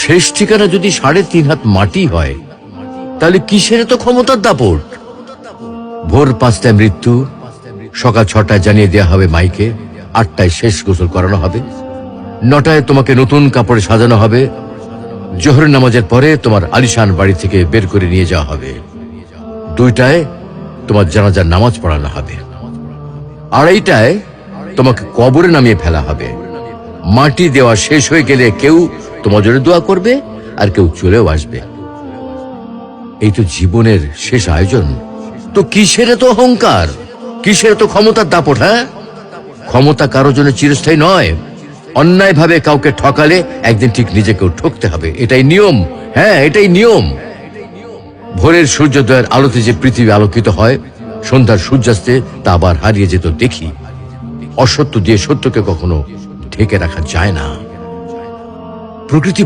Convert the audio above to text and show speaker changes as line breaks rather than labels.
শেষ ঠিকানা যদি ৩.৫ হাত মাটি হয়, তাহলে কিসের তো ক্ষমতার দাপট? ভোর ৫টায় মৃত্যু, সকাল ৬টায় জানিয়ে দেওয়া হবে মাইকে, ৮টায় শেষ গোসল করানো হবে, ৯টায় তোমাকে নতুন কাপড়ে সাজানো হবে, জোহরের নামাজের পরে তোমার আলিশান বাড়ি থেকে বের করে নিয়ে যাওয়া হবে, ২টায় তোমার জানাজার নামাজ পড়ানো হবে, ২:৩০টায় তোমাকে কবরে নামিয়ে ফেলা হবে। মাটি দেওয়া শেষ হয়ে গেলে কেউ তোমার জন্য দোয়া করবে, আর কেউ চলেও আসবে। এই তো জীবনের শেষ আয়োজন। তো কিসের তো অহংকার, কিসের তো ক্ষমতার দাপট? হ্যাঁ, ক্ষমতা কারো জন্য চিরস্থায়ী নয়। অন্যায় ভাবে কাউকে ঠকালে একদিন ঠিক নিজেকেও ঠকতে হবে, এটাই নিয়ম। হ্যাঁ, এটাই নিয়ম। ভোরের সূর্যোদয়ের আলোতে যে পৃথিবী আলোকিত হয়, সন্ধ্যার সূর্যাস্তে তা আবার হারিয়ে যেত দেখি। অসত্য দিয়ে সত্যকে কখনো ঢেকে রাখা যায় না। প্রকৃতি